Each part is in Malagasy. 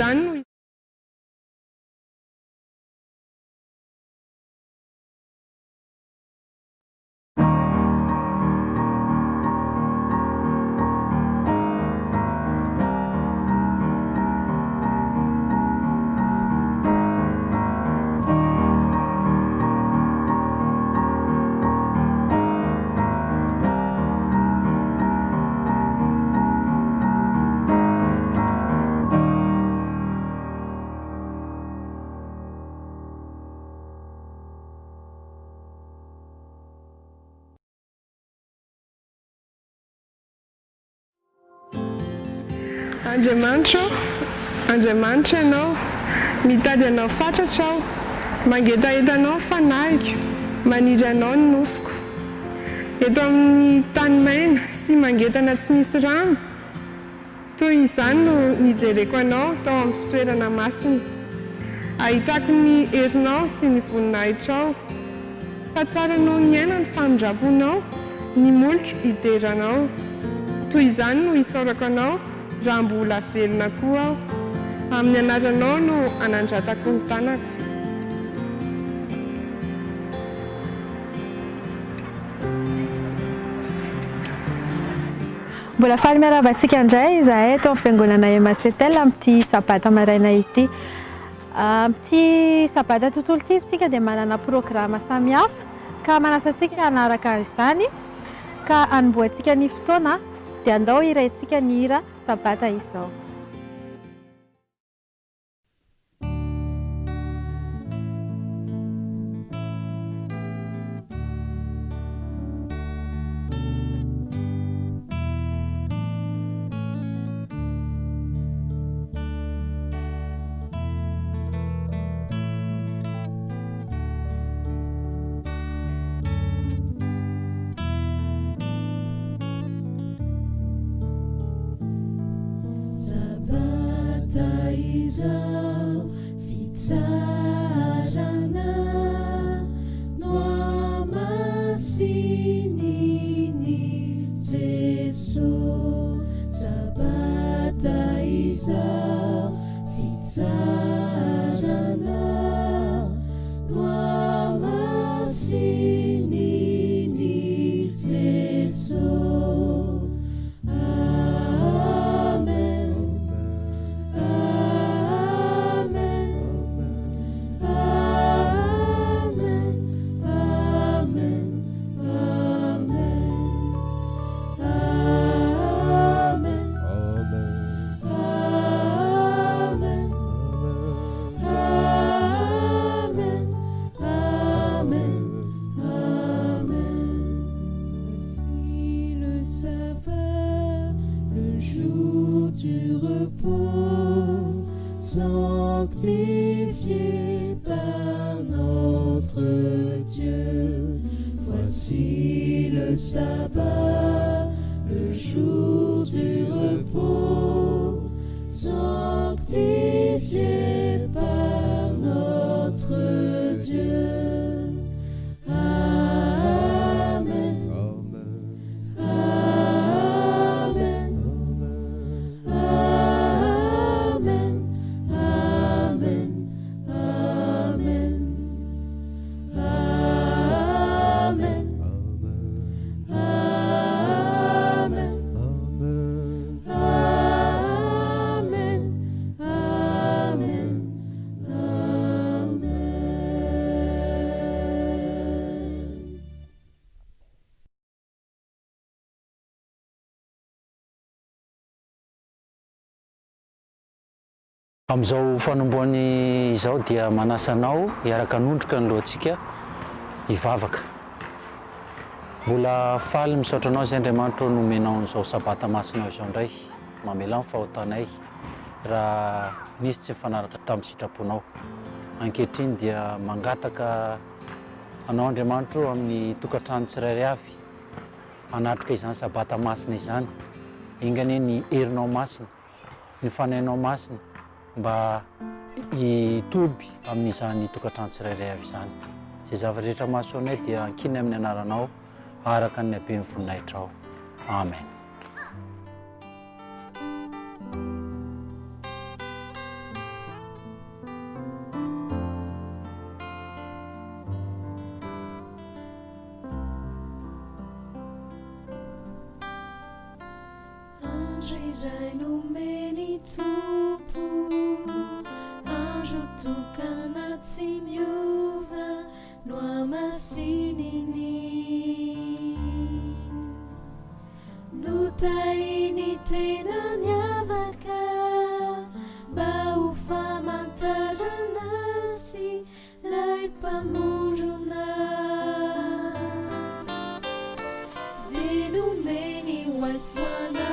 izany no Andriamanitra ianao, mitady anao fatratra aho, mangetaeta anao fanahiko, maniry anao ny nofoko. Eto amin'ny tany maina sy mangetana tsy misy rano, toy izany no nijereko anao tao amin'ny fitoerana masina. Ahitako ny herinao sy ny voninahitrao, fa tsara noho ny aina ny famindraponao, ny molotro hideranao. Toy izany no hisaorako anao raha mbola velona koa aho. Amin'ny anaranao no anandratako ny tanako. Mbola faly miarahaba-tsika indray izahay eto amin'ny fiangonana Emasetel amin'ity sabata maraina ity. Amin'ity sabata tontolo ity isika dia manana programa samihafa ka manasa antsika hanaraka izany ka hanomboantsika ny fotoana dia andao iraintsika ny hira sabata izao. Izao fitsarana no amasininy Jesosy. Sabata izao fitsarana no amasininy Jesosy. Sanctifié par notre Dieu, voici le sabbat, le jour du repos, sanctifié par notre Dieu. Amin'izao fanomboany izao dia manasa anao hiaraka hanondroka ny lohantsika hivavaka. Mbola faly misaotra anao izay Andriamanitra nomenao an'izao sabata masina izao indray, mamela ny fahotanay raha nisy tsy mifanaraka tamin'ny sitraponao. Ankehitriny dia mangataka anao Andriamanitra amin'ny tokantrano tsirairay avy hanatrika izany sabata masina izany, ingany ny herinao masina, ny fanahinao masina mba hitoby amin'izany tokantrano tsirairay avy izany. Izay zavatra rehetra mahasoanay dia ankiny amin'ny anaranao araka ny habeny voninahitrao. Amen. ray nomeny tompo andro tokana tsy miova no amasininy notainy tena miavaka mba ho famantarana sy lay mpamorona de nomeny hoasoana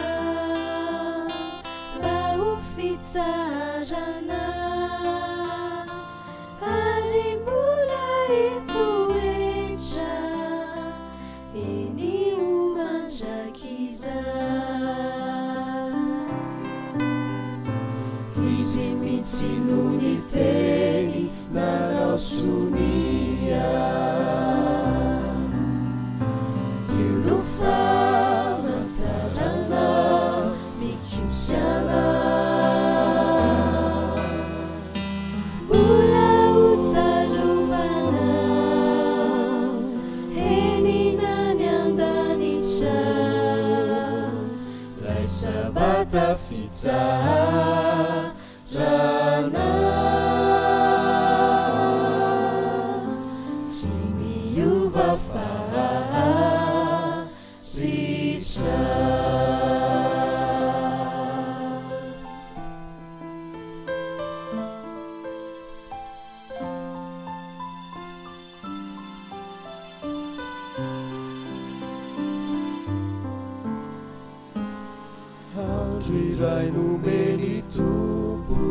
mba ho fitsarana ary mbola etoetra eny ho mandrakiza izy mitsy no ny teny nanao sonia io no famantarana mikosiana mbola hotsarovana eny nany andanitra lay sabata fitsarana tsy miova faritra andro iray nomeny tompo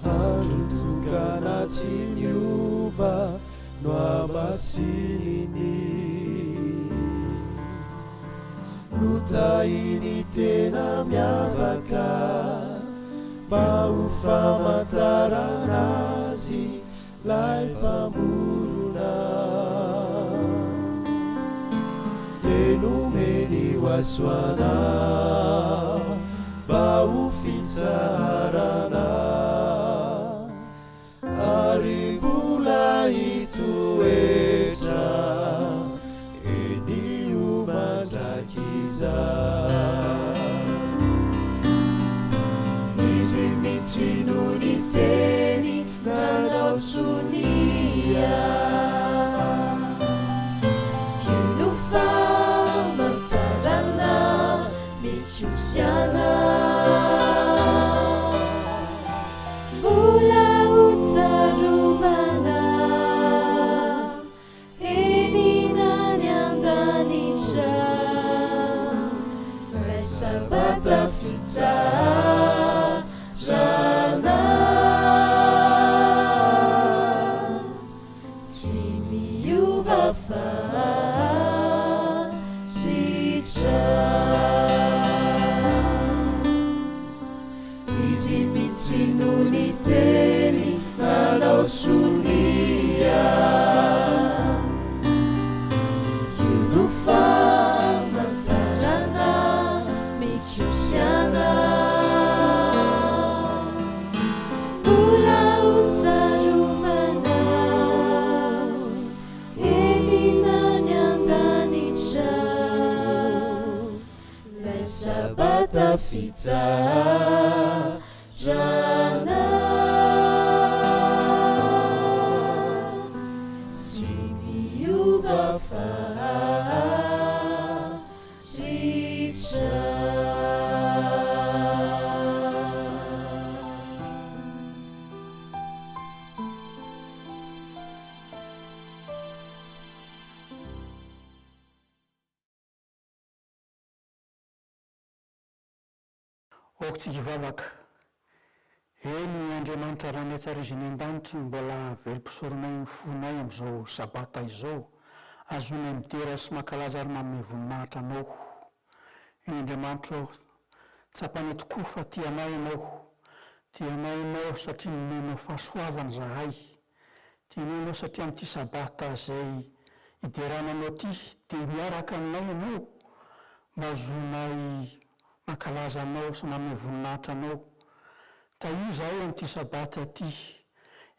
andro tokana tsy miova no amasininy notainy tena miavaka mba ho famantarana azy lay mpamorona de nomeny hoasoana mba ho fitsarana ary mbola hitoetra eny ho mandrakiza izy mitsy no ny teny nanao sonia io no famantarana mikosiana mbola hotsarovana eny nany andanitra ray sabata fitsarana tsy miova faritra izy mitsy no ny teny nanao sonia io no famantarana mikosiana mbola hotsarovana eny nany andanitra lay sabata fitsarana tsy miova faritra Okotsika vavaka eny Andriamanitra raha ny tsara izy ny an-danitra ny mbola velom-pisoronay ny fonay amin'izao sabata izao azonay midera sy mankalaza ary manome voninahitra anao iny Andriamanitra tsapany tokoa fa tianay ianao satria nomenao fahasoavana zahay tianay ianao satria amin'ity sabata izay hiderananao ity dia miaraka aminay ianao mba azonay mankalaza anao sy manome voninahitra anao taio zahay amin'ity sabata ity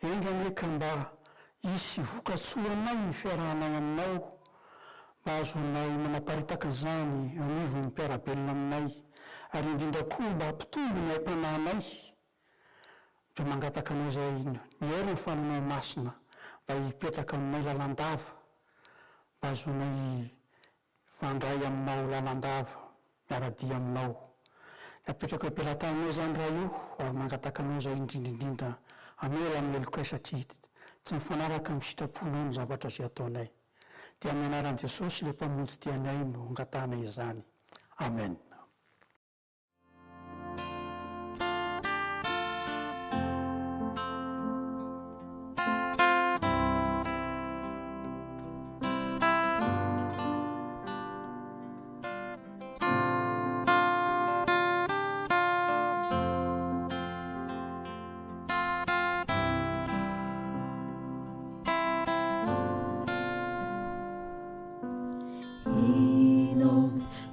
engany hoe ka mba hisy vokatsoanay ny fiarahanay aminao mba azonay manaparitaka izany anivon'ny mpiarabelona aminay ary indrindra koa mba hampitombo ny aim-panahinay mba mangataka anao zay mihero ny fananao masina mba hipetraka aminay lalandava mba azonay fandray aminao lalandava miaradia aminao apetraka ampelantananao zany raha io ary mangataka anao zay indrindraindrindra amela ny elokay satria tsy mifanaraka amin'ny sitraponao ny zavatra zay ataonay dia amin'ny anaran'i Jesosy ilay mpamonjy tianay no angatahana izany. Amen.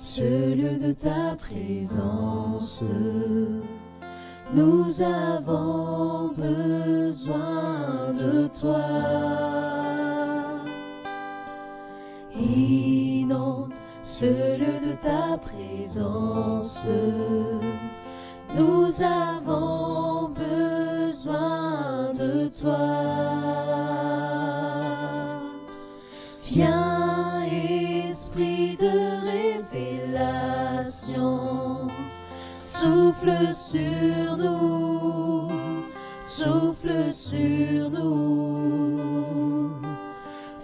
Ce lieu de ta présence, nous avons besoin de toi. Inonde ce lieu de ta présence, nous avons besoin de toi. Viens, Esprit de révélation, souffle sur nous, souffle sur nous.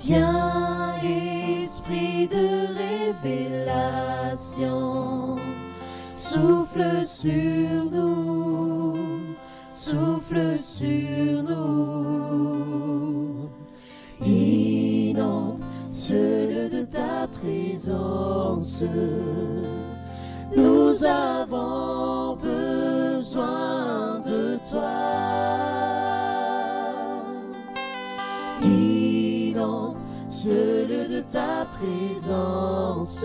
Viens, Esprit de révélation, souffle sur nous, souffle sur nous. Inonde ce lieu de ta présence, nous avons besoin de toi. Inonde ce lieu de ta présence,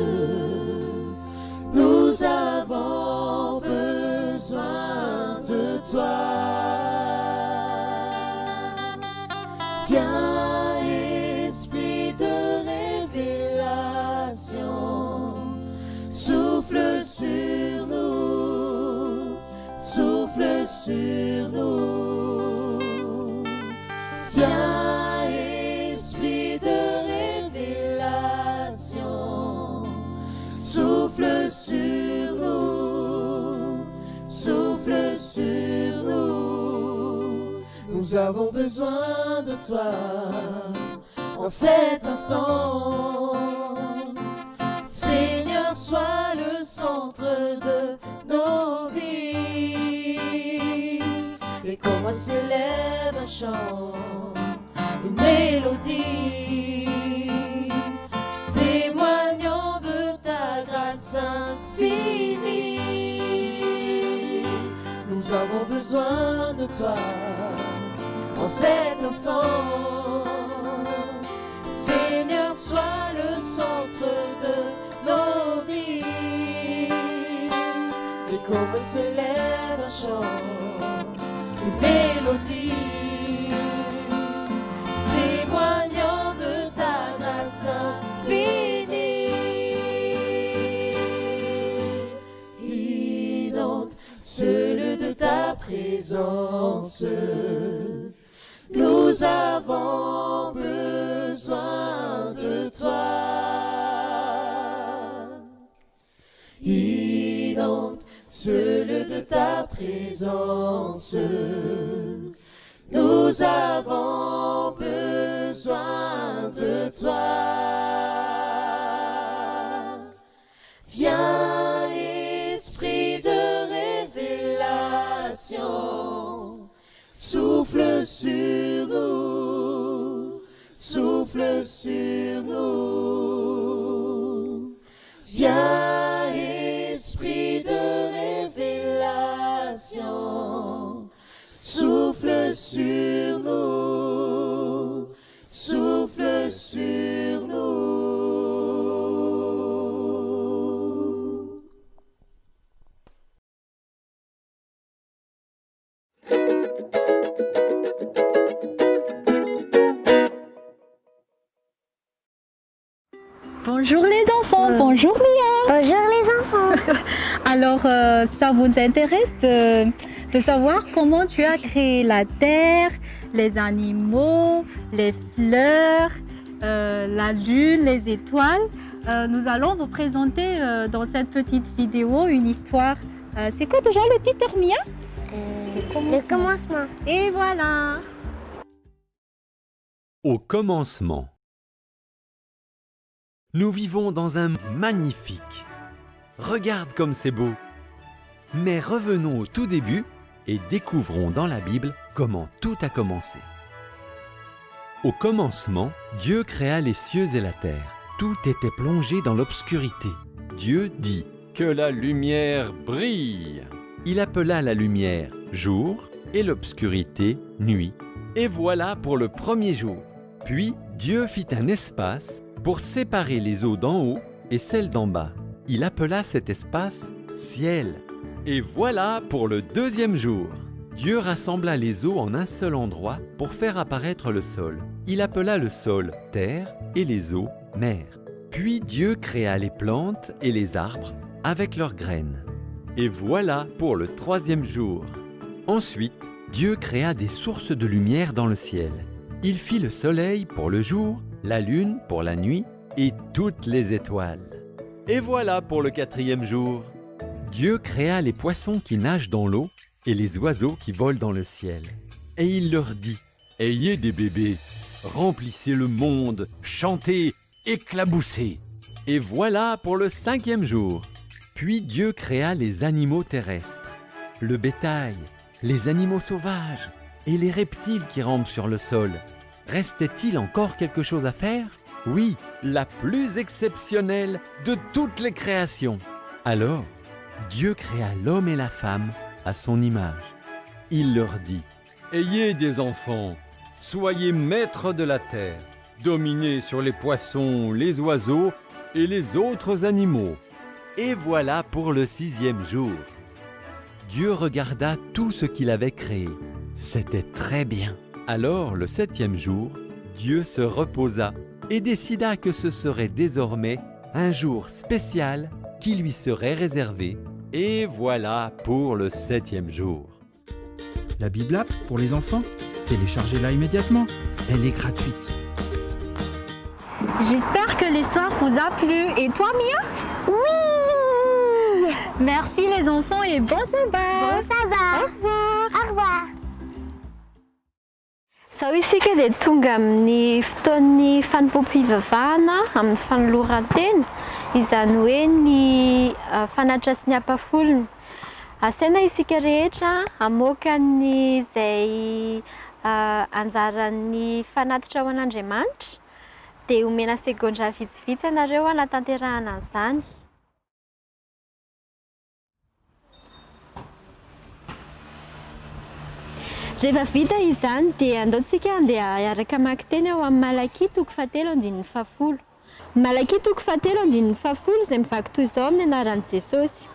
nous avons besoin de toi. Viens, Esprit de révélation, souffle sur nous, souffle sur nous. Viens, Esprit de révélation, souffle sur nous, souffle sur nous. Nous avons besoin de toi en cet instant. Seigneur, sois le centre de nos vies. Et qu'en moi s'élève un chant, une mélodie, témoignant de ta grâce infinie. Nous avons besoin de toi en cet instant. Seigneur, sois le centre de nos vies. Et comme se lève un chant, une mélodie, témoignant de ta grâce infinie. Inonde ce lieu de ta présence, nous avons besoin de toi. Inonde ce lieu de ta présence, nous avons besoin de toi. Viens, Esprit de révélation, souffle sur nous, souffle sur nous. Viens, Esprit de révélation, souffle sur nous, souffle sur nous. Bonjour les enfants, bonjour Lia. Bonjour les enfants. Alors, ça vous intéresse de savoir comment tu as créé la terre, les animaux, les fleurs, la lune, les étoiles. Nous allons vous présenter dans cette petite vidéo une histoire. C'est quoi déjà le titre, Mia? Le commencement. Et voilà. Au commencement. Nous vivons dans un magnifique. Regarde comme c'est beau. Mais revenons au tout début et découvrons dans la Bible comment tout a commencé. Au commencement, Dieu créa les cieux et la terre. Tout était plongé dans l'obscurité. Dieu dit que la lumière brille. Il appela la lumière jour et l'obscurité nuit. Et voilà pour le premier jour. Puis Dieu fit un espace pour séparer les eaux d'en haut et celles d'en bas. Il appela cet espace ciel. Et voilà pour le deuxième jour. Dieu rassembla les eaux en un seul endroit pour faire apparaître le sol. Il appela le sol terre et les eaux mer. Puis Dieu créa les plantes et les arbres avec leurs graines. Et voilà pour le troisième jour. Ensuite, Dieu créa des sources de lumière dans le ciel. Il fit le soleil pour le jour, la lune pour la nuit et toutes les étoiles. Et voilà pour le quatrième jour. Dieu créa les poissons qui nagent dans l'eau et les oiseaux qui volent dans le ciel. Et il leur dit, « Ayez des bébés, remplissez le monde, chantez, éclaboussez. » Et voilà pour le cinquième jour. Puis Dieu créa les animaux terrestres, le bétail, les animaux sauvages et les reptiles qui rampent sur le sol. Restait-il encore quelque chose à faire? Oui, la plus exceptionnelle de toutes les créations. Alors, Dieu créa l'homme et la femme à son image. Il leur dit, « Ayez des enfants, soyez maîtres de la terre, dominez sur les poissons, les oiseaux et les autres animaux. » Et voilà pour le sixième jour. Dieu regarda tout ce qu'il avait créé. C'était très bien. Alors, le septième jour, Dieu se reposa et décida que ce serait désormais un jour spécial qui lui serait réservé. Et voilà pour le septième jour. La Bible App pour les enfants, téléchargez-la immédiatement. Elle est gratuite. J'espère que l'histoire vous a plu. Et toi, Mia? Oui! Merci les enfants et bon sabbat! Bon sabbat! Au revoir! Au revoir! Sao isika dia tonga amin'ny fotoan'ny fanompoam-pivavahana amin'ny fanoloran-tena, izany hoe ny fanatitra sy ny ampafolony. Asaina isika rehetra hamoaka ny izay anjaran'ny fanatitra ho an'Andriamanitra, dia omena segondra vitsivitsy ianareo hanatanterahana an'izany. Rehefa vita izany dia andaontsika handeha hiaraka mamaky teny ao amin'ny Malaki toko 7:10. Malaki toko 7:10 izay mivaky toy izao amin'ny anaran'i Jesosy.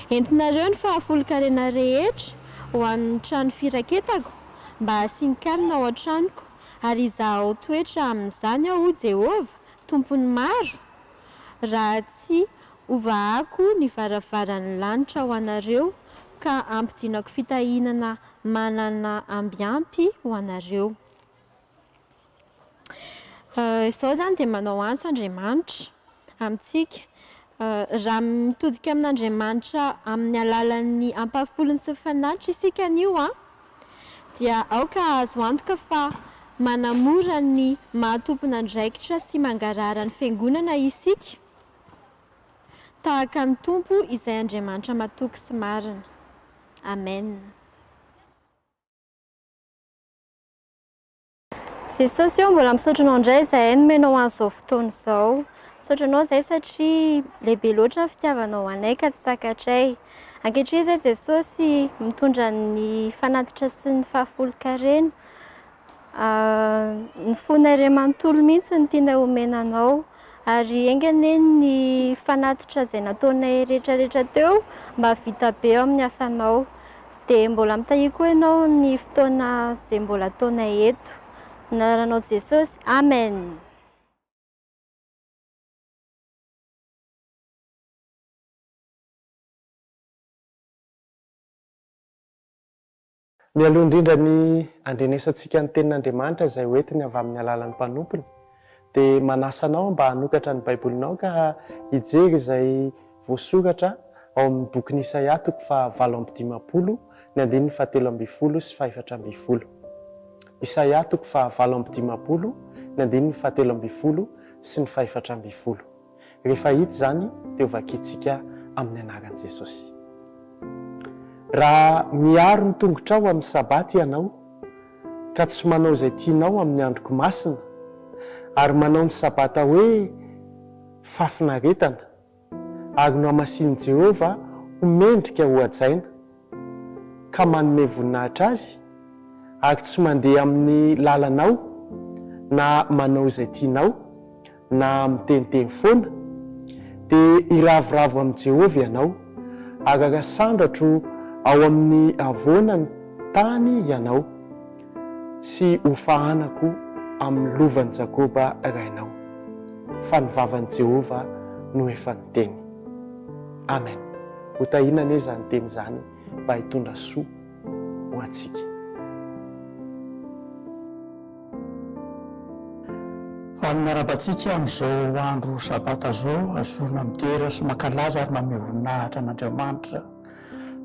Entinareo ny fahafolo-karena rehetra ho amin'ny trano firaketako mba hasian-kanina ao an-tranoko ary izaho toetra amin'izany aho Jehovah, tompony maro, raha tsy ovahako ny varavaran'ny lanitra ho anareo ka ampidinako fitahinana manana ambiampy ho anareo. Izao zany dia manao anso Andriamanitra amintsika. Raha mitodika amin'Andriamanitra amin'ny alalan'ny ampafolony sy fanatitra isika anio dia aoka azo antoka fa manamora ny mahatompona andraikitra sy mangarara ny fiangonana isika tahaka ny tompo izay Andriamanitra matoky sy marina. Amen. Jesosy io mbola misotronao indray izahay nomenao an'izao fotoana izao. Misotronao izay satria lehibe loatra ny fitiavanao anay ka tsy takatray. Ankehitriny izay Jesosy mitondra ny fanatitra sy ny fahafolo-karena. Ny fonay iray manontolo mihitsy ny tianay omenanao ary engane ny fanatitra izay nataonay rehetrarehetra teo mba vita be eo amin'ny asanao. Dia mbola mitahiry koa ianao ny fotoana izay mbola ataonay eto. Amin'ny anaranao Jesosy, Amen. Mialoha indrindra ny andrenesantsika ny tenin'Andriamanitra izay hoentiny avy amin'ny alalan'ny mpanompony dia manasanao mba hanokatra ny baibolinao ka hijery izay voasoratra ao amin'ny boky Isaia 7:20 ny 7:17 sy 4:20. Isaia 7:20 ny 7:17 sy ny 4:20. Rehefa hita zany dia ovakitsika amin'ny anaran'i Jesosy. Raha miaro ny tongotrao amin'ny sabaty ianao ka tsy manao izay tianao amin'ny androko masina ary manao ny sabata hoe fafinaretana ary no hamasian'i Jehova ho mendrika ho hajaina ka manome voninahitra azy ary tsy mandeha amin'ny lalanao na manao izay tianao na miteniteny foana dia iravoravo amin'i Jehova ianao ary arasandratro ao amin'ny avonany tany ianao sy ho fahanako amin'ny lovan'i Jakoba rainao. Fa ny vavan'i Jehova no efa niteny. Amen. Ho tahinana izany teny izany mba hitondra soa ho antsika. Miarabantsika amin'izao andro sabata zao azona midera sy mankalaza ary manome voninahitra an'Andriamanitra.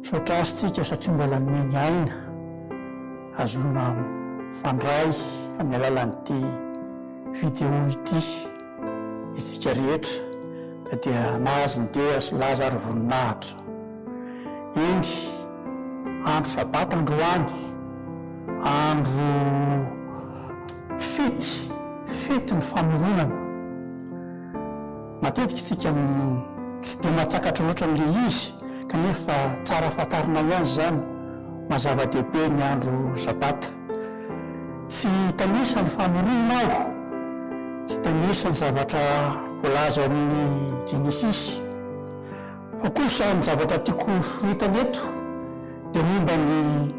Misaotra azy tsika satria mbola nomeny aina azona fandray amin'ny alalan'ity vidéo ity isika rehetra dia nazy ny dea sy laza ary voninahitra. Eny andro sabata androany, andro fety ny famoronana. Matetika isika tsy dia mahatsakatra loatra amin'ilay izy kanefa tsara fantarina ihany zany mazava-dehibe ny andro sabata. Tsy tanisa ny famoronana ao, tsy tanisa ny zavatra voalaza amin'ny Genesis, fa kosa ny zavatra tiako foritana eto dia momba ny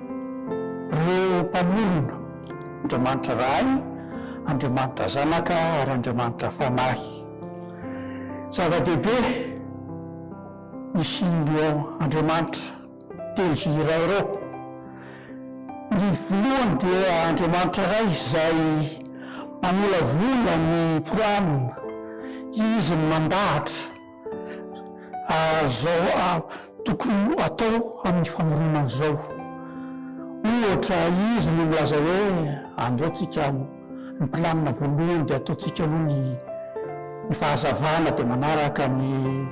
reo mpamorona, Andriamanitra Ray, Andriamanitra Zanaka ary Andriamanitra Fanahy. Zava-dehibe nisindreo Andriamanitra telo iray ireo. Ny voalohany dia Andriamanitra Ray izay mamolavola ny mpiranona, izy ny mandahatra zao tokony atao amin'ny famoronana zao. Ohatra izy no milaza hoe andeotsika ny planina voalohany dia ataotsika aloha ny fahazavana dia manaraka ny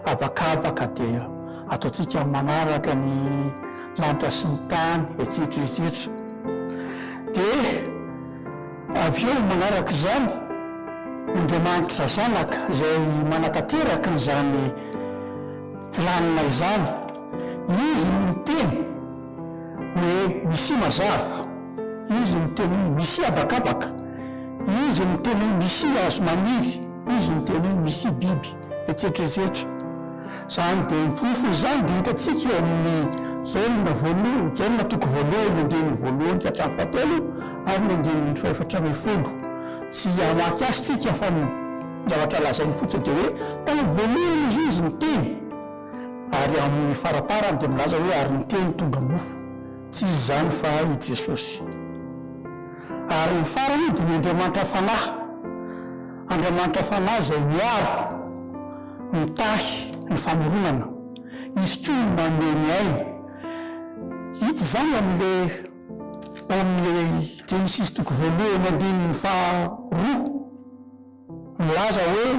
abakabaka dia ataotsika manaraka ny lanitra sy ny tany etsetraetsetra. Dia avy eo manaraka izany Andriamanitra Zanaka izay manatanteraka n'izany planina izany. Izy no miteny hoe misy mazava, izy no miteny hoe misy abakabaka, izy no miteny hoe misy hazo maniry, izy no miteny hoe misy biby etsetraetsetra. Zany dia mipofo izany dia hitantsika eo amin'ny jaolina voalohany, jaolina toko voalohany, andininy voalohany ka hatramin'ny fahatelo ary ny andininy fahaefatra-ambin'ny-folo. Tsy hamaky azy tsika fa ny zavatra lazainy fotsiny dia hoe tamin'ny voalohany izy niteny, ary amin'ny faraparany dia milaza hoe ary niteny tonga mofo. Tsy izy zany fa i Jesosy. Ary ny farany dia ny Andriamanitra Fanahy. Andriamanitra Fanahy izay miaro, mitahy ny famoronana. Izy koa no manome ny aina. Hita zany amin'ilay Genesis toko voalohany andininy faharoa milaza hoe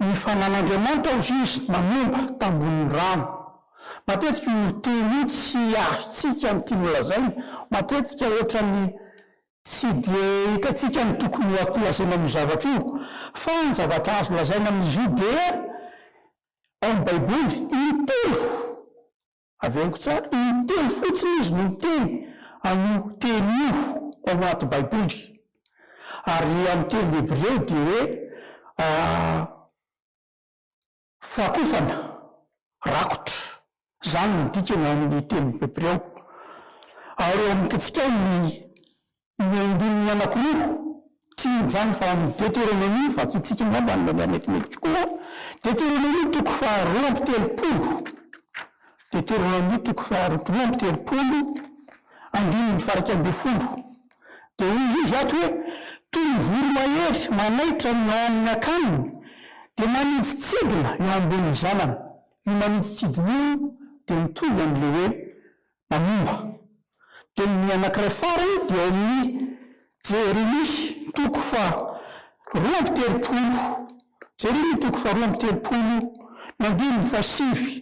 ny fanan'Andriamanitra izy manomba tambony rano. Matetika io teny tsy azontsika ny tiany lazaina, matetika ohatrany tsy dia hitantsika ny tokony atolazaina amin'ny zavatra io, fa ny zavatra azo lazaina amin'izy io dia ao amin'ny baiboly intelo. Aveko tsara, intelo fotsiny izy no miteny an'io teny io ao anaty baiboly. Ary amin'ny teny Hebreo dia hoe fakofana, rakotra. Zany no dikany amin'ny teny Hebreo. Ary eo amintsika ny andininy anankiroa, tsy zany fa amin'ny Deutéronomie, vakitsika ngamba ny metimety koa. Deutéronomie toko faharoa amby telopolo. Deutéronomie toko faharoa amby telopolo andininy faraka ambe folo dia izy izy ato hoe toy ny voro mahery manaitra ny amin'ny akaniny dia maniditsidina eo amboniny zanany io maniditsidina io dia mitovy am'le hoe mamomba dia ny anankiray farany dia ny Jérémie toko fa 20 Jérémie toko fa 20 nandininy fa 5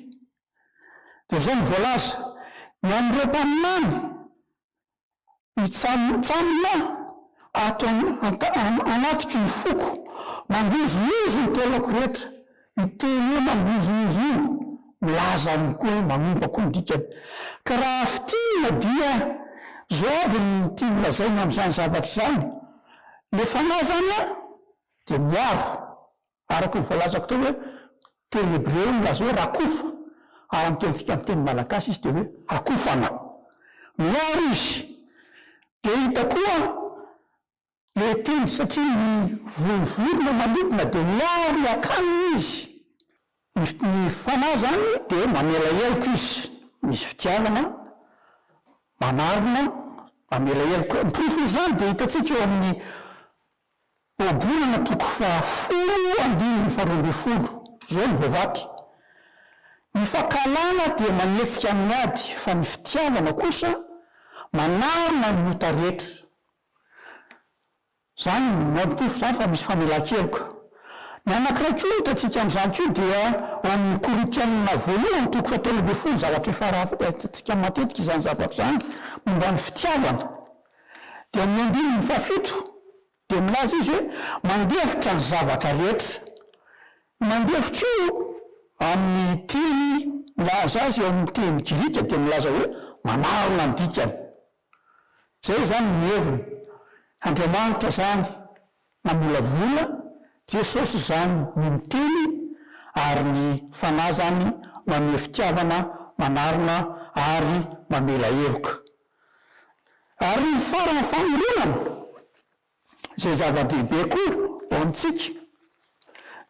dia zao ny voalaza ny amin'ireo mpaminany mitsamina ato anatitry ny foko mangozoizo ny tolako rehetra iteny hoe mangozoizo io milaza aminy koa hoe magnomba koa ny dikany ka raha fitina dia zao aby ny tia milazaina amin'izany zavatra zany le fanazana dia miaro araka ny voalazako teo hoe teny hebreo milaza hoe rakofa ary amitentsika amin'ny teny malagasy izy dia hoe rakofana miaro izy dia hita koa le teny satria ny vorovorona manodina dia miaro ny akaniny izy ny fanahy zany dia mamela eloko izy misy fitiavana manarona mamela eloko miprofo izany dia hitantsika eo amin'ny obolana toko fa 10 zao ny voavaky ny fakalana dia manetsika amin'ny ady fa ny fitiavana kosa manarona ny ota rehetra zany mampiofo zany fa misy famelan-keloka ny anankiray koa hitantsika amin'izany koa dia amin'ny Korintianina voalohany toko fa 12 zavatra farahitantsika matetika izany zavatra zany momba ny fitiavana dia amin'ny 17 dia milaza izy hoe mandefitra ny zavatra rehetra mandefitra io amin'ny teny milaza azy eo amin'ny teny grika dia milaza hoe manarona ny dikany zay zany ny heviny Andriamanitra zany namolavola Jesosy zany ny miteny ary ny fanahy zany manome fitiavana manarona ary mamela heloka ary ny farany famoronana zay zava-dehibe koa ao amintsika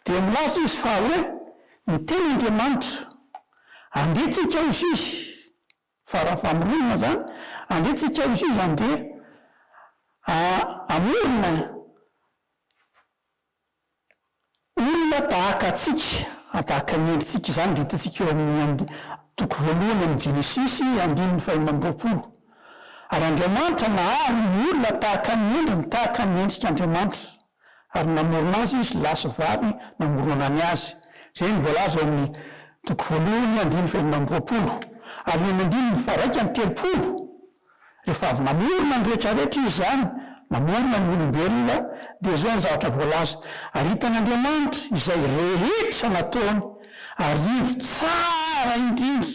dia milaza izy fa hoe miteny Andriamanitra andetsika izy izy farany famoronana zany andetsika izy izy andeha amorona olona tahaka atsika tahaka ny endritsika zany dia hitatsika eo amin'ny toko voalohany amin'ny Jenesisy 5:20 ary Andriamanitra nahary ny olona tahaka ny endriny tahaka ny endrika Andriamanitra ary namorona azy izy lasy vavy namorona ny azy zay ny voalaza eo amin'ny toko voalohany 5:20 ary ny 9:30 rehefa avy namorona ny rehetrarehetra izy zany namorona ny olombelona dia zao ny zavatra voalaza ary hitan'Andriamanitra izay rehetra nataony arivo tsara indrindra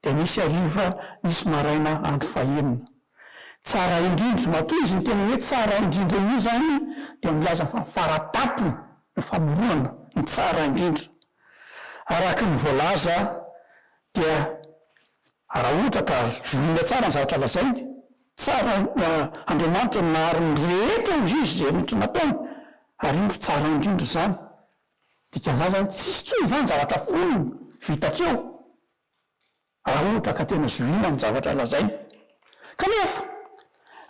dia nisy ariva nisy maraina andro fahenina tsara indrindra matoa izy ny tena hoe tsara indrindra io zany dia milaza fa faratapony ny famoronana ny tsara indrindra araka ny voalaza dia raha ohatra ka zoina tsara ny zavatra lazainy tsara Andriamanitra nahary ny rehetra izy izy zay rehetra nataony ary io tsara indrindra zany dikan'izany zany tsisy tsoy zany zavatra fonony vitakeo raha ohatra ka tena zoina ny zavatra lazainy kanefa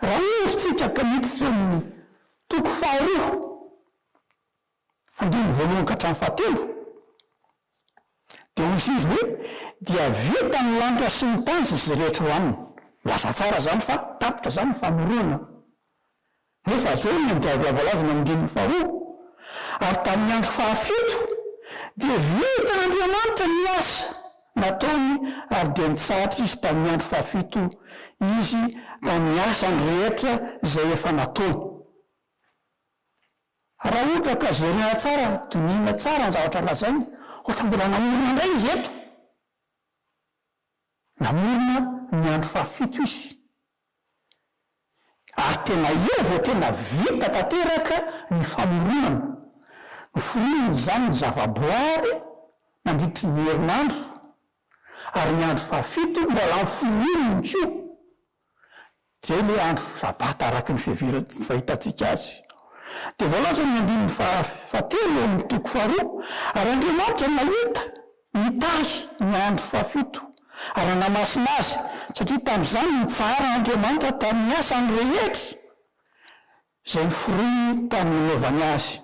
raha ohatritsika ka miditra amin'ny toko 2:1 dia hozy izy hoe dia vita ny lanitra sy ny tany zay rehetra ho aminy laza tsara zany fa tapitra zany ny famoronana nefa zao ny am'javolazana amin'ny 2 ary tamin'ny andro 7 dia vita n'Andriamanitra ny asa nataony ary dia nitsahatra izy tamin'ny andro 7 izy tamin'ny asany rehetra zay efa nataony raha ohatra ka jerena tsara donina tsara ny zavatra lazainy ohatra mbola namorona indray izy eto namorona ny andro 7 izy ary tena evo tena vita tanteraka ny famoronana ny firininy zany ny zavaboary nandritry ny herinandro ary ny andro 7 mbola ny firininy kio zay le andro sabata araky ny fahitantsika azy dia voalaza ny 9:3 amin'ny toko 2 ary Andriamanitra nahita nitahy ny andro 7 ary namasina azy satria tamin'izany ny tsara Andriamanitra tamin'ny asany rehetra zay ny fruit tamin'ny nanaovany azy.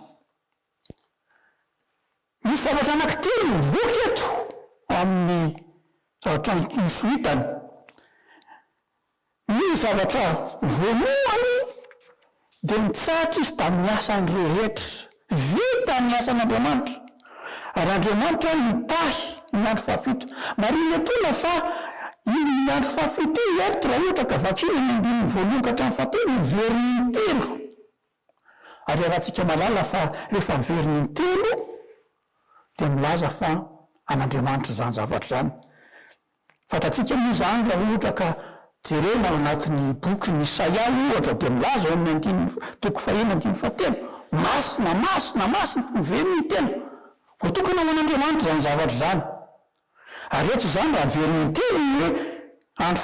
Misy zavatra anankitelo mivoaka eto amin'ny zavatra nosoitany. Ny zavatra voalohany dia nitsahatra izy tamin'ny asany rehetra, vita ny asan'Andriamanitra. Ary Andriamanitra nitahy ny andro fahafito. Marina tona fa ny andro fahafito eto raha ohatra ka vakina ny andininy voalohany ka hatramin'ny fahatelo miveriny telo. Ary rahantsika malala fa rehefa miveriny telo dia milaza fa an'Andriamanitra zany zavatra zany. Fatatsika moa zany raha ohatra ka jerena ao anatin'ny boky ny Isaia ohatra dia milaza ao amin'ny toko fahaenina andiny fahatelo, masina miveriny telo. Voatokana ho an'Andriamanitra zany zavatra zany. Ary eto zany raha miveriny telo hoe andro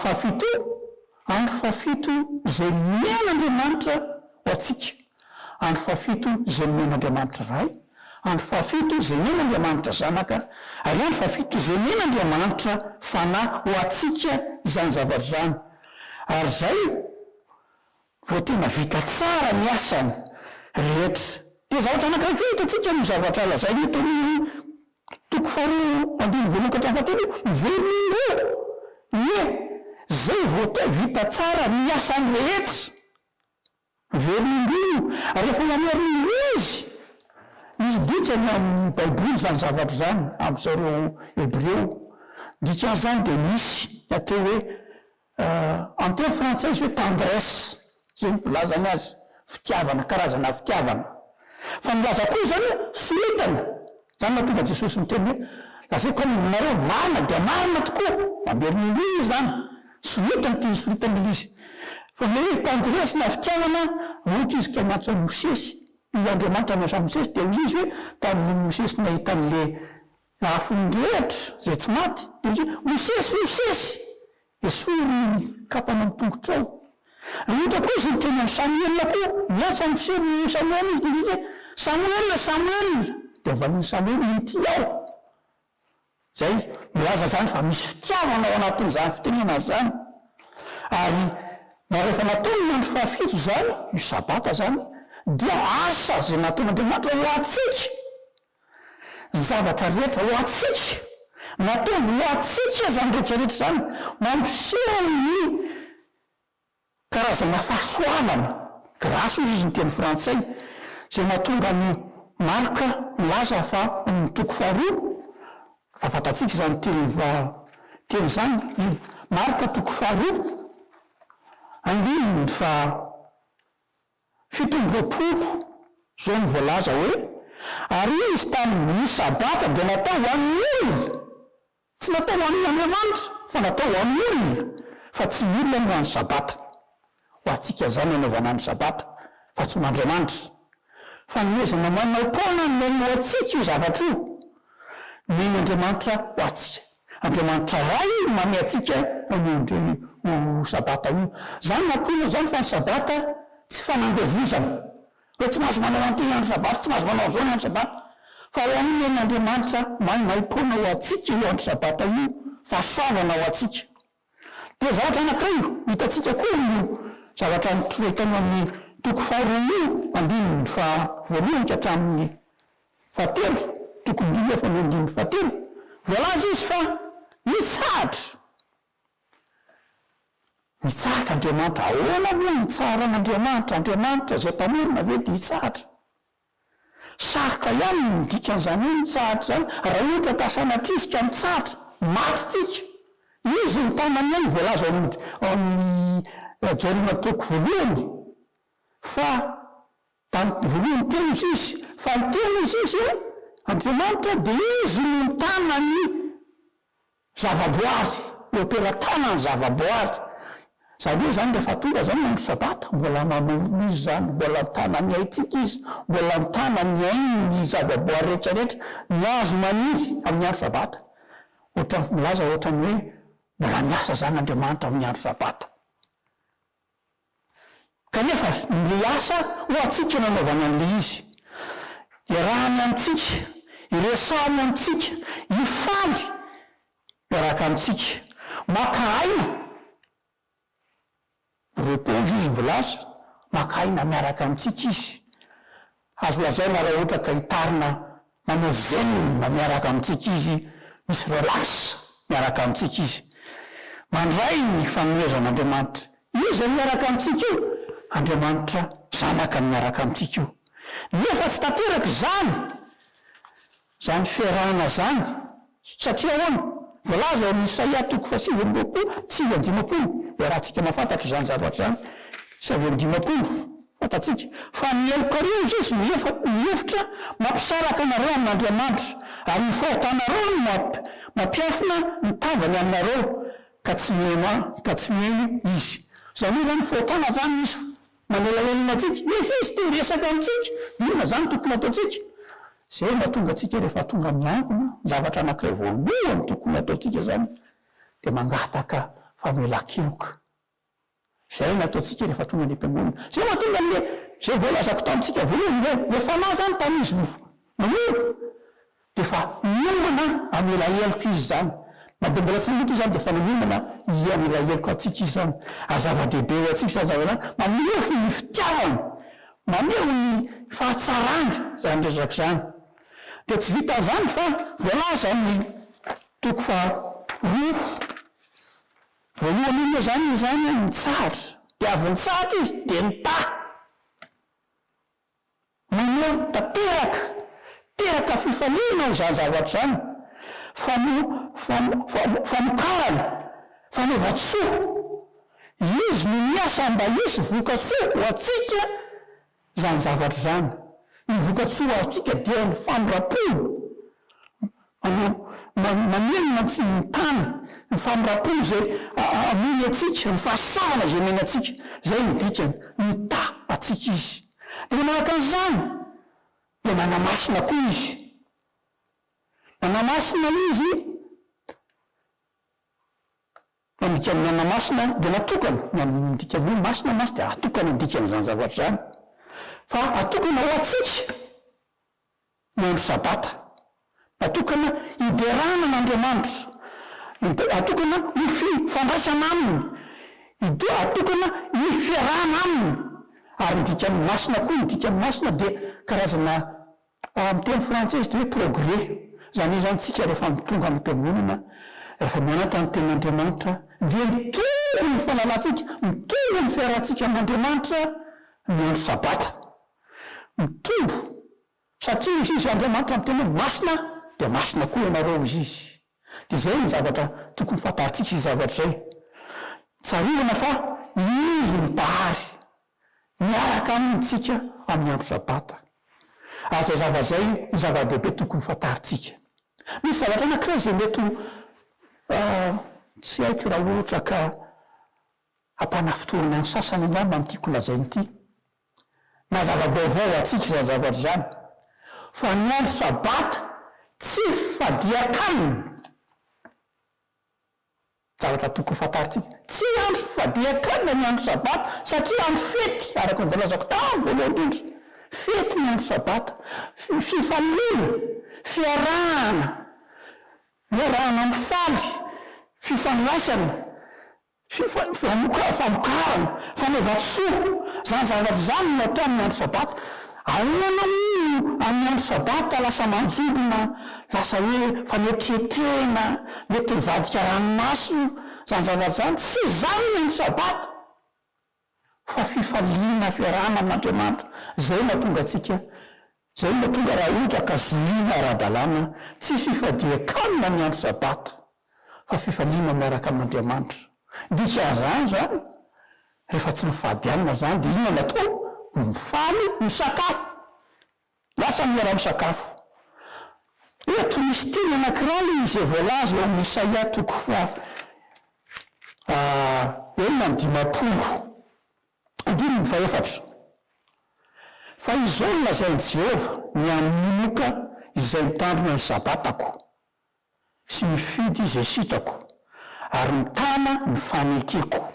fahafito zay men'Andriamanitra ho atsika. Andro fahafito zay men'Andriamanitra ray, andro fahafito zay men'Andriamanitra zanaka, ary andro fahafito zay men'Andriamanitra fanahy ho atsika izany zavatra zany. Ary zay vao tena vita tsara ny asany rehetra. Dia zavatra anankiray koa hitantsika amin'ny zavatra lazainy eto amin'ny toko faharoa andiny voalohany ka hatramin'ny fahatelo miveriny indroa. Ie, zay vao vita tsara ny asany rehetra. Miveriny indroa, ary rehefa mameriny indroa izy dikany amin'ny baiboly zany zavatra zany amin'ny zareo Hebreo. Dikan'izany dia misy atao hoe en teny frantsay izy hoe tendresse, zay ny filazany azy, fitiavana, karazana fitiavana. Fa milaza koa zany soritana, zany mahatonga Jesosy miteny hoe lazaiko aminareo marina dia marina tokoa, mameriny indroa izy zany, soritana tia soritana izy. Fa hoe tendresse na fitiavana ohatra izy ka miantso an'i Mosesy, i Andriamanitra miasa Mosesy dia hoy izy hoe tamin'ny Mosesy nahita an'le afony rehetra zay tsy maty dia hoy izy Mosesy esory kapana amin'ny tongotrao. Ohatra koa izy teny amin'ny Samuel koa miantso amin'ny Samuel izy dia izy Samuel dia vaniny Samuel inty ao. Zay milaza zany fa misy fitiavana ao anatin'izany fitenena zany. Ary rehefa natao ny andro fahafito zany, io sabata zany, dia asa zay nataon'Andriamanitra ho atsika. Zavatra rehetra ho atsika. Natao ho atsika zany rehetrarehetra zany, mampiseho ny karazana fahasoavana, grâce hozy izy ny teny frantsay, zay mahatonga ny Marka milaza fa ny toko faharoa, afatatsika zany teny zany, Marka toko faharoa, andininy fa 17 zao ny voalaza hoe ary izy tamin'ny sabata dia natao ho an'ny olona, tsy natao ho an'ny Andriamanitra fa natao ho an'ny olona, fa tsy ny olona no ho an'ny sabata. Ho atsika zany anaovana ny sabata fa tsy ho Andriamanitra. Fa nomezana manao taona ny ho atsika io zavatra io, ny Andriamanitra ho atsika. Andriamanitra ray mame atsika ho sabata io. Zany nakoina zany fa ny sabata tsy fanandevozana. Hoe tsy mahazo manao an'ity andro sabata, tsy mahazo manao zao ny andro sabata. Fa ho an'ny Andriamanitra maimaimpona ho atsika io andro sabata io, fahasoavana ho atsika. Dia zavatra anankiray hitatsika koa io zavatra notoretana amin'ny toko faharoa io, andininy voalohany ka hatramin'ny fahatelo, toko indrindra efa ny andininy fahatelo. Voalaza izy fa mitsahatra. Mitsahatra Andriamanitra, ahoana moa ny tsara n'Andriamanitra? Andriamanitra zay mpamorona ve dia hitsahatra? Saroka ihany ny dikan'izany hoe mitsahatra zany, raha ohatra ka sanatrisika mitsahatra, matitsika. Izy ny tanany ihany voalaza amin'ny Jeremia toko voalohany, fa tamin'ny voalohany teny izy, fa ny teny izy Andriamanitra dia izy no mitana ny zavaboary, operatana ny zavaboary. Zany hoe zany rehefa tonga zany andro sabata, mbola mamorona izy zany, mbola mitana ny aitsika izy, mbola mitana ny ainy ny zavaboary rehetrarehetra, ny azo maniry amin'ny andro sabata. Ohatra milaza ohatrany hoe mbola miasa zany Andriamanitra amin'ny andro sabata. Kanefa le asa ho atsika nanaovana an'le izy. Iarahany amintsika, iresahany amintsika, ifaly miaraka amintsika, maka aina epondro izy mivolasa makaina miaraka amintsika izy azo lazaina raha ohatra ka hitarina manao zenina miaraka amintsika izy misy relasa miaraka amintsika izy mandray ny fanomezan'Andriamanitra izy miaraka amintsika io Andriamanitra zanaka ny miaraka amintsika io nefa tsy tanteraka zany fiarahana zany satria ahoana voalaza amin'ny Isaia 9:9 rahantsika mahafantatra zany zavatra zany 9:9 fantatsika fa mielokareo izy mihevitra mampisaraka anareo amin'Andriamanitra ary ny fahotanareo no mampiafina ny tavany aminareo ka tsy miheno izy zany hoe zany fahotana zany izy manelaelina atsika nefa izy te resaka amintsika dinona zany tokony ataotsika zay mahatonga atsika rehefa tonga miankina zavatra anankiray voalohany tokony ataotsika zany de mangataka famelan-keloka zay nataotsika rehefa tonga ny am-piangonana zay mahatonga le zay voalazako tamintsika voalohany le fanahy zany tamin'izy mamelo de fa miomana amela heloka izy zany na de mbola tsy mity zany de fa miomana amela heloka atsika izy zany ary zava-dehibe ho atsika zany zavatra mameo fo ny fitiavana mameo ny fahatsarana zany resaka zany de tsy vita zany fa voalaza amin'ny toko fa voalohany iny moa zany mitsahatra de avy nitsahatra izy de nita maneo teraka fifaliana zany zavatra zany famokarana fanaova-tsoa izy no miasa mba izy voka-tsoa ho atsika zany zavatra zany ny voka-tsoa ho atsika dia ny famorapolo manenina tsy ny tany ny famorapolo zay aminy atsika ny fahasoavana zay mena atsika zay ny dikany ny ta atsika izy de manaraka an'izany de nanamasina koa izy nanamasina izy mandikany nanamasina de natokana mandikany hoe masina de atokana dikan'izany zavatra zany fa atokana ho atsika ny andro sabata atokana hiderana n'Andriamanitra atokana hifandraisana aminy atokana hifiarana aminy ary midikany masina koa midikany masina de karazana amin'ny teny frantsay izy de hoe progrès zany zany tsika rehefa mitonga amin'ny mpiangonana rehefa mianatra ny tenin'Andriamanitra dia mitombo ny fahalalantsika mitombo ny fiarahantsika amin'Andriamanitra ny andro sabata mitombo satria izy Andriamanitra miteny hoe masina de masina koa ianareo izy de zay ny zavatra tokony fantaritsika izy zavatra zay tsarivana fa izy ny bahary miaraka amintsika amin'ny andro sabata ary zay zava-zay ny zava-dehibe tokony fantaritsika misy zavatra anankiray zay mety tsy haiko raha ohatra ka hampana fotoana ny sasany angamba nytiako lazainy ity na zava-baovao atsika zany zavatra zany fa ny andro sabata tsy fifadiakanina zavatra tokony fantaritsika tsy andro fifadiakanina ny andro sabata satria andro fety araka ny volazako tamy voalohany indrindra fety ny andro sabata fifaliana fiarahana miarahana mifaly fifandraisana famokarana fanaova-tsoa zany zavatra zany no atao amin'ny andro sabata ahoana amin'ny andro sabata lasa manjobona lasa hoe fanetetena mety mivadika ranomaso zany zavatra zany tsy zany ny andro sabata fa fifaliana fiarahana amin'Andriamanitra zay mahatonga atsika zay mahatonga raha ohatra ka zoriana ara-dalàna tsy fifadiakanina ny andro sabata fa fifaliana miaraka amin'Andriamanitra dikan'izany zany rehefa tsy mifadianina zany de inona natao mifaly misakafo lasa miara misakafo eto misy teny anankiray izay voalaza eo amin'ny Isaia toko fa 9:4 fa izao no lazainy Jehova ny aminoka izay mitandrina ny sabatako sy mifidy izay sitrako ary mitana ny fanekeko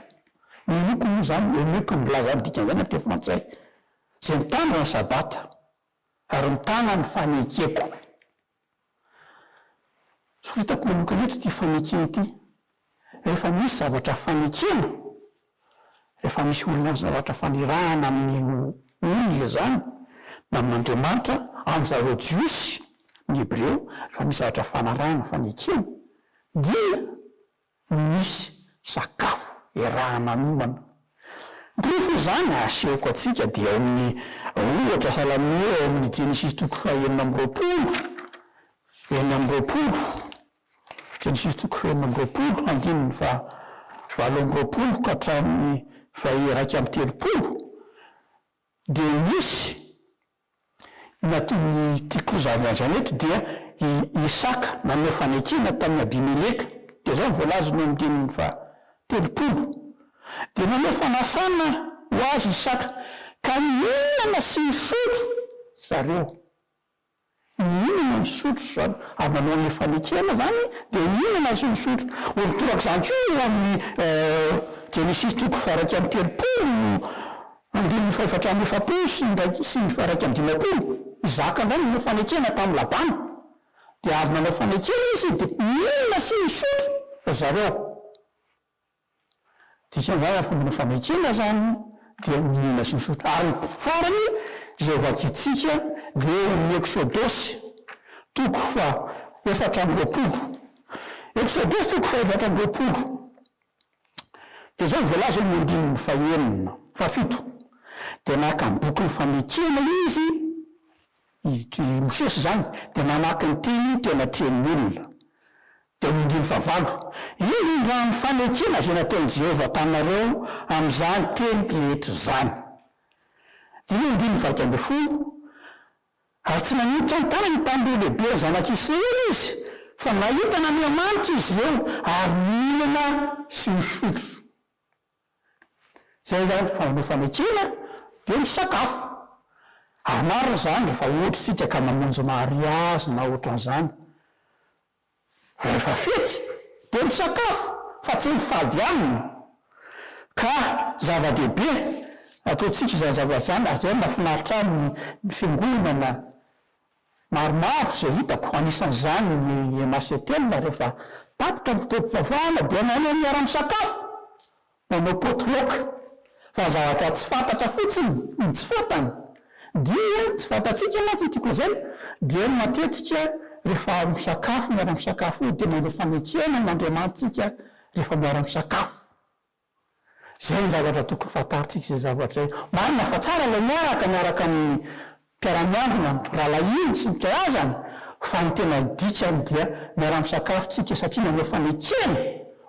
minoko moa zany minoko milaza ny dikan'izany amin'ny teny frantsay zay mitandrina ny sabata ary mitana ny fanekeko soritako manokana eto ty fanekena ity rehefa misy zavatra fanekena rehefa misy olona zavatra fanirahana amin'ny olona zany na amin'Andriamanitra amin'zareo jiosy ny hebreo rehefa misy zavatra fanarahana fanekena dia misy sakafo irahana miomana. Rehefa zany asehoko atsika dia amin'ny ohatra Salamia amin'ny Genesis toko fahaenina amby roapolo Genesis toko fahaenina amby roapolo andininy fa valo amby roapolo ka hatramin'ny faha-raika amby telopolo dia misy ny tiako zany zany eto dia Isaka nanao fanekena tamin'ny Abimeleka dia zao voalaza no amin'dininy fa telopolo dia nanao fanasana ho azy Isaka ka mihinana sy misotro zareo, mihinana misotro zany ary nanao an'ilay fanekena zany dia mihinana sy misotro. Olotorako zany koa amin'ny Genesis toko faha-raika amby telopolo andininy faha-efatra amby efapolo sy ny faha-raika amby dimapolo Isaka ndray nanao fanekena tamin'ny Labana dia avy nanao fanekena izy dia mihinana sy misotro zareo. Dikan'izany afaka manao fanekena zany dia mihinana sy misotro. Ary farany izay vakitsika dia ny Exodosy toko faha-efatra amby roapolo. Exodosy toko faha-efatra amby roapolo dia zao voalaza ny andininy fahaenina fahafito dia naka ny boky ny fanekena izy Mosesy zany dia nanaky ny teny tena trenin'ny olona. Dia mindiny favalo iny raha ny fanekena zay nataon'i Jehova tanareo amin'izany teny rehetra zany. Dia iny mindiny vaika amby folo ary tsy naniditra ny tanany tambe lehibe zanak'Israely izy fa nahita n'Andriamanitra izy ireo ary mihinana sy misotro. Zay zany fanao fanekena dia misakafo. Ary marina zany rehefa ohatritsika ka mamonjy mariazy na ohatran'izany rehefa fety dia misakafo fa tsy mifady aminy ka zava-dehibe ataotsika izany zavatra zany ary zay mahafinaritra amin'ny fiangonana maromaro zay hitako anisan'izany ny masetelina rehefa tapitra mitompivavahana dia manao miara-misakafo manao potiloka fa zavatra tsy fantatra fotsiny ny tsy fantany dia tsy fantatsika mantsy ny tiako zany dia matetika rehefa misakafo miara-misakafo dia manao fanekena n'Andriamanitsika rehefa miara-misakafo. Zay ny zavatra tokony fantaritsika zay zavatra zay. Marina fa tsara ilay miaraka amin'ny mpiara-miambina rahalainy sy ny karazany fa ny tena dikany dia miara-misakafo tsika satria manao fanekena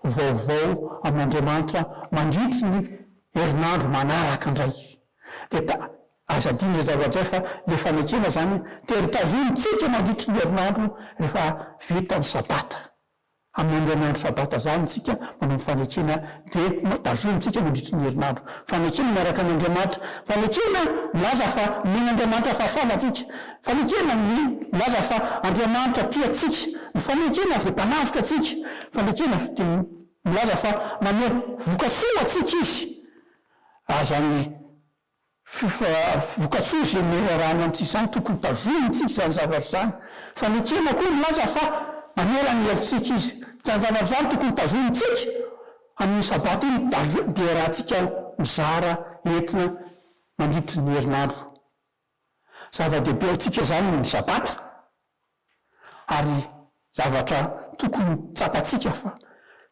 vaovao amin'Andriamanitra mandritry ny herinandro manaraka indray. Dia azadiny zay zavatra zay fa le fanekena zany teritazonitsika mandritry ny herinandro rehefa vita ny sabata. Amin'ny androanandro sabata zany tsika manao fanekena dia tazonitsika mandritry ny herinandro. Fanekena miaraka amin'Andriamanitra, fanekena milaza fa min'Andriamanitra fahasoavatsika, fanekena milaza fa Andriamanitra tiatsika, ny fanekena dia mpanavitra atsika, fanekena dia milaza fa manome voka-tsoa atsika izy. Azany voka-tsoa zay miarahana amintsika zany tokony tazonitsika zany zavatra zany. Fanekena koa milaza fa manela ny helotsika izy. Zany zavatra zany tokony tazonitsika amin'ny sabata iny dia rahantsika mizara entina mandritry ny herinandro. Zava-dehibe atsika zany ny sabata ary zavatra tokony tsapatsika fa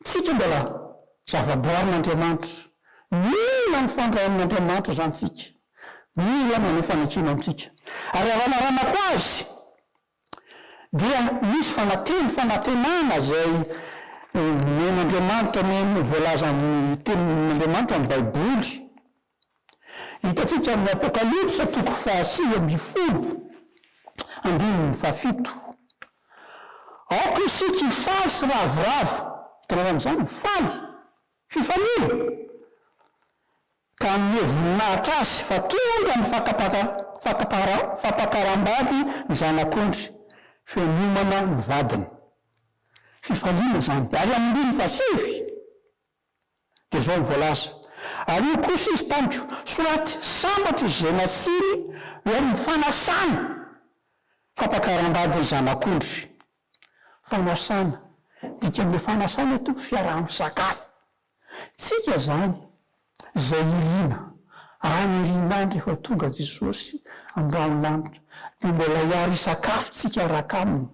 tsika mbola zava-boarin'Andriamanitra. Mila ny fandrahoan'Andriamanitra zany tsika. Mila manao fanekena amintsika. Ary aranarana koa azy dia misy fanantenana zay men'Andriamanitra ny voalaza amin'ny tenin'Andriamanitra amin'ny Baiboly. Hitatsika amin'ny Apokalipsa toko faha-sivy amby folo andininy fahafito. Aoka isika hifaly sy ravoravo, hitanao amin'izany faly, fifaliana ka amin'ny voninahitra azy fa tonga ny fampakaram-bady ny zanak'ondry fiomana ny vadiny. Fifaliana zany ary amin'ny fasivy dia zao ny voalaza. Ary io kosa izy tamiko soraty sambatra izay natsony eo amin'ny fanasana fampakaram-bady ny zanak'ondry. Fanasana dikan'ilay fanasana eto fiaraha-misakafo. Tsika zany zay irina any irinany rehefa tonga Jesosy am'ranolanitra de mbola hiary sakafotsika araka aminy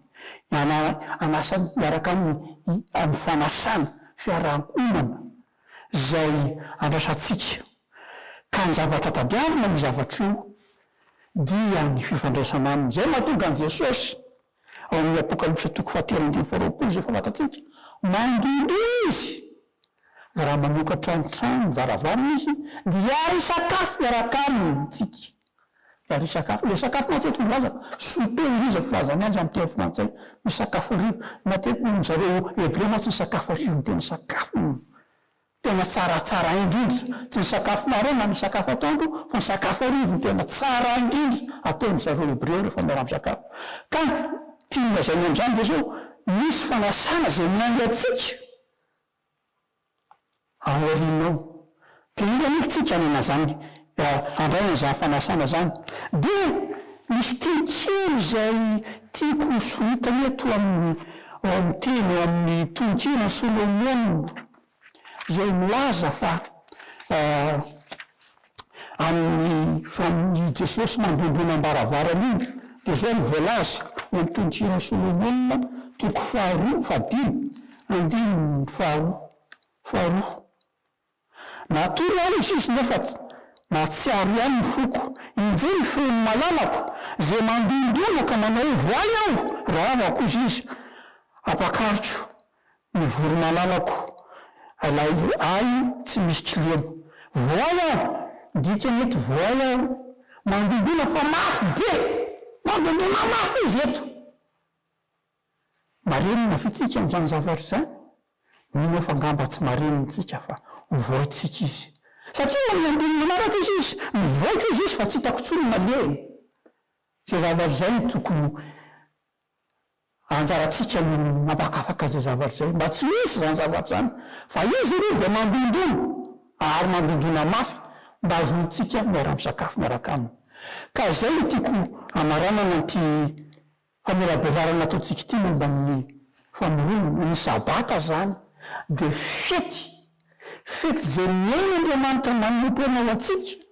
anasa miaraka aminy amin'ny fanasana fiaraha-monana zay andrasatsika ka ny zavatra tadiavina ny zavatra io dia ny fifandraisana aminy zay mahatonga an Jesosy ao amin'ny apokalypsa 7:20 zay fafatatsika mandondo izy raha manokatra ny trano varavarana izy dia hiary sakafo miaraka aminy tsika hiary sakafo le sakafo matetiky milaza soupe izy filazany azy amin'ny teny frantsay ny sakafo rivo matetiky ny zareo hebreo matsy ny sakafo rivo ny tena sakafo tena tsaratsara indrindra tsy ny sakafo maraina na ny sakafo atoandro fa ny sakafo rivo ny tena tsara indrindra ataony zareo hebreo rehefa miaramy sakafo ka tia lazainy am'izany de zao misy fanasana zay miainga atsika aorinao de inga niky tsika nena zany andray an'izany fanasana zany de misy tenikely zay tiako sohitany eto amin'ny teny amin'ny tonkina Solomon zay milaza fa amin'ny Jesosy mandondona ambaravarana iny de zao ny voalaza amin'ny tonkina Solomon toko faharoa natory any izy nefa natsiaro ihany ny foko injay ny feony malalako zay mandondona ka manao voay aho raha avako izy izy apakarotro ny voro malalako alay ay tsy misy kiliema voay aho dika mety voay aho mandondona fa mafy be mandondona mafy izy eto marenina fitsika am'izany zavatra zany mino fa ngamba tsy marenina tsika fa voaitsika izy satria mandonina maraka izy mivoatra izy fa tsy hitako tsony maleny zay zavatra zay ny tokony anjaratsika no mapakafaka zay zavatra zay mba tsy misy zany zavatra zany fa izy aloha de mandondona ary mandondona mafy mba azotsika miara-my sakafo miaraka aminy ka zay no tiako amaranana ty famelabelarana ataotsika ty momba amin'ny famoronana ny sabata zany de fety zay miaina Andriamanitra manompoana atsika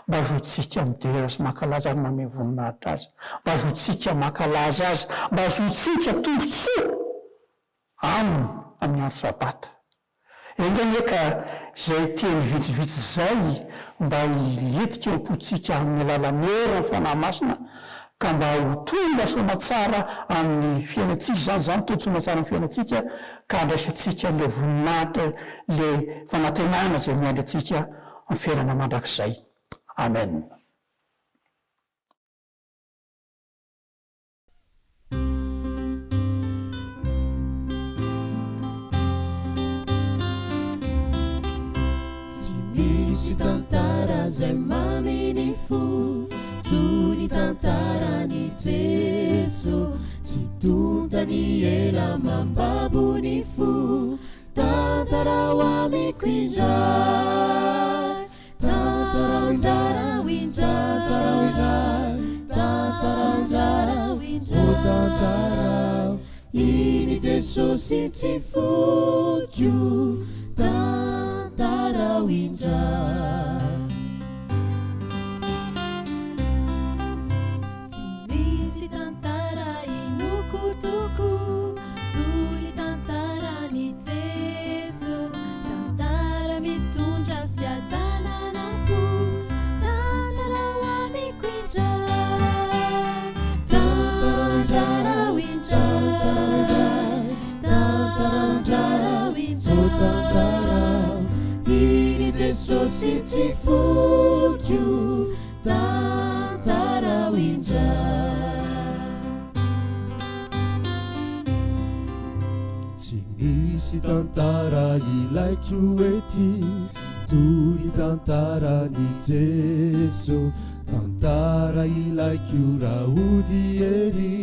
mba azotsika midera sy makalaza azy manome voninahitra azy mba azotsika makalaza azy mba azotsika tombotsoa aminy amin'ny andro sabata engany ka zay teny vitsivitsy zay mba hiletika apotsika amin'ny alalan'ny heriny fanahy masina ka mba ho tonga soamatsara amin'ny fiainatsika zany toetsomatsara amin'ny fiainatsika ka andraisatsika le voninahitra le fanantenana zay miandry atsika amin'ny fiainana mandrakizay amen. Tsy misy tantara zay maminy fo tony tantarany Jeso tsy tontany ela mambabony fo tantara ho amiko indray tantara ho indray tantara ho indray tantara iny Jesosy tsy fokio tantara ho indray Jesosy tsy fokio tantara ho indray tsy misy tantara ilaiko ety toy ny tantarany Jeso tantara ilaiko raha ody ery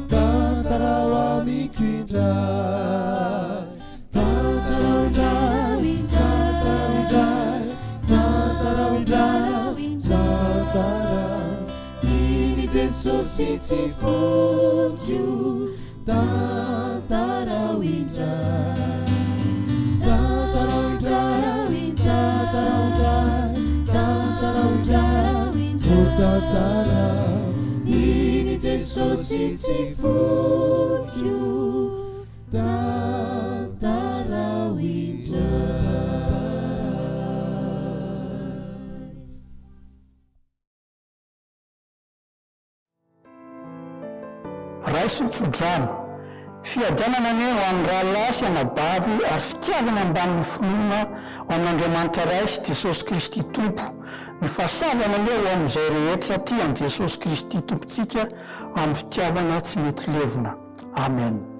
tantara ho amiko indray tantara ho indray Jesosy tsy fokio tantara ho indray tantara ho indray tantara iny Jesosy tsy fokio tantara raisy nitsodrano fiadanana ane ho an'ny rahalasy anabavy ary fitiavana ambanin'ny finoana ho an'Andriamanitra raisy Jesosy Kristy Tompo ny fahasoavana ane ho amin'izay rehetra ty an' Jesosy Kristy Tompontsika amin'ny fitiavana tsy mety levona. Amen.